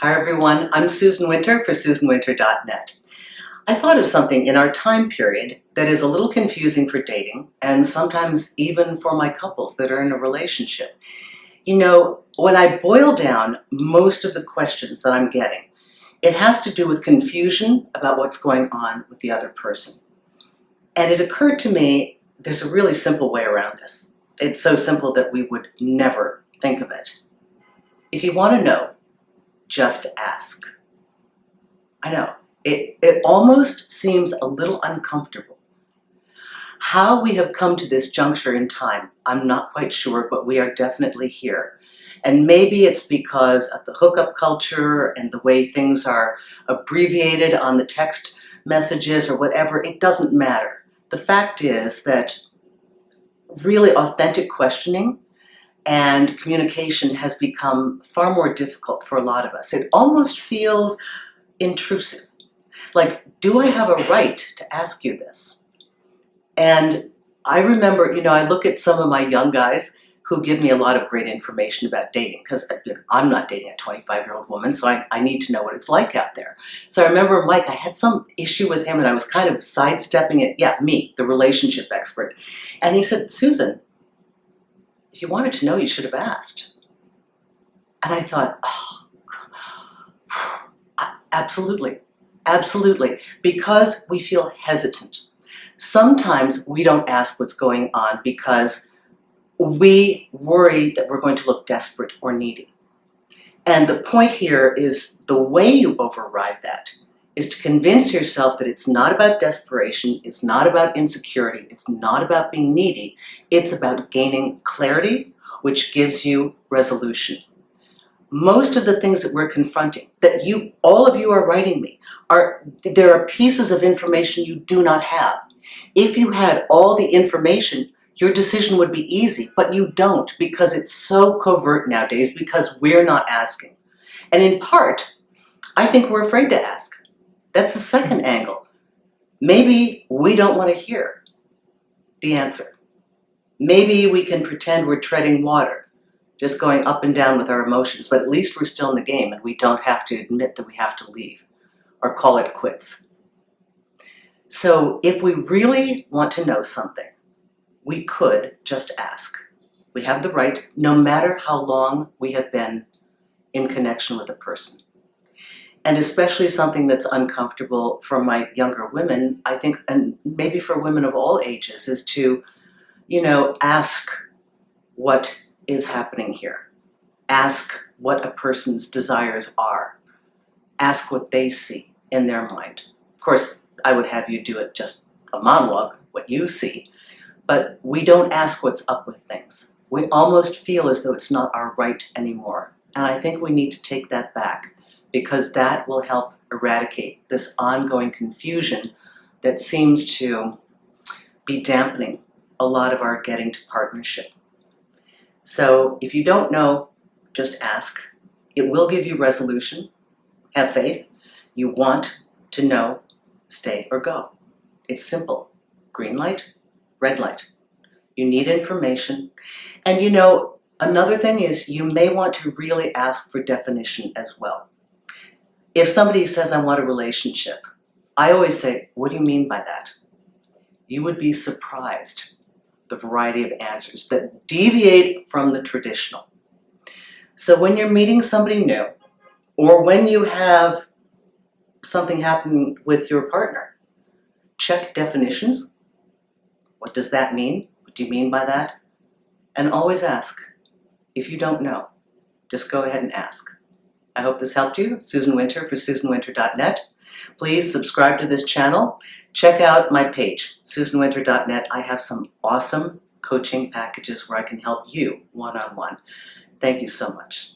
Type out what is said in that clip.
Hi everyone, I'm Susan Winter for SusanWinter.net. I thought of something in our time period that is a little confusing for dating and sometimes even for my couples that are in a relationship. You know, when I boil down most of the questions that I'm getting, it has to do with confusion about what's going on with the other person. And it occurred to me there's a really simple way around this. It's so simple that we would never think of it. If you want to know, just ask. I know, it almost seems a little uncomfortable. How we have come to this juncture in time, I'm not quite sure, but we are definitely here. And maybe it's because of the hookup culture and the way things are abbreviated on the text messages or whatever. It doesn't matter. The fact is that really authentic questioning and communication has become far more difficult for a lot of us. It almost feels intrusive. Like, do I have a right to ask you this? And I remember, I look at some of my young guys who give me a lot of great information about dating because I'm not dating a 25-year-old woman, so I need to know what it's like out there. So I remember Mike, I had some issue with him and I was kind of sidestepping it. Yeah, me, the relationship expert. And he said, Susan, if you wanted to know, you should have asked. And I thought, oh, absolutely. Absolutely, because we feel hesitant. Sometimes we don't ask what's going on because we worry that we're going to look desperate or needy. And the point here is the way you override that is to convince yourself that it's not about desperation, it's not about insecurity, it's not about being needy, it's about gaining clarity, which gives you resolution. Most of the things that we're confronting, that all of you are writing me, there are pieces of information you do not have. If you had all the information, your decision would be easy, but you don't because it's so covert nowadays because we're not asking. And in part, I think we're afraid to ask. That's the second angle. Maybe we don't want to hear the answer. Maybe we can pretend we're treading water, just going up and down with our emotions, but at least we're still in the game and we don't have to admit that we have to leave or call it quits. So if we really want to know something, we could just ask. We have the right, no matter how long we have been in connection with a person. And especially something that's uncomfortable for my younger women, I think, and maybe for women of all ages, is to, ask what is happening here. Ask what a person's desires are. Ask what they see in their mind. Of course, I would have you do it just a monologue, what you see, but we don't ask what's up with things. We almost feel as though it's not our right anymore. And I think we need to take that back because that will help eradicate this ongoing confusion that seems to be dampening a lot of our getting to partnership. So if you don't know, just ask. It will give you resolution. Have faith. You want to know, stay or go. It's simple. Green light, red light. You need information. And another thing is you may want to really ask for definition as well. If somebody says, I want a relationship, I always say, what do you mean by that? You would be surprised the variety of answers that deviate from the traditional. So when you're meeting somebody new, or when you have something happen with your partner, check definitions. What does that mean? What do you mean by that? And always ask. If you don't know, just go ahead and ask. I hope this helped you. Susan Winter for SusanWinter.net. Please subscribe to this channel. Check out my page, SusanWinter.net. I have some awesome coaching packages where I can help you one-on-one. Thank you so much.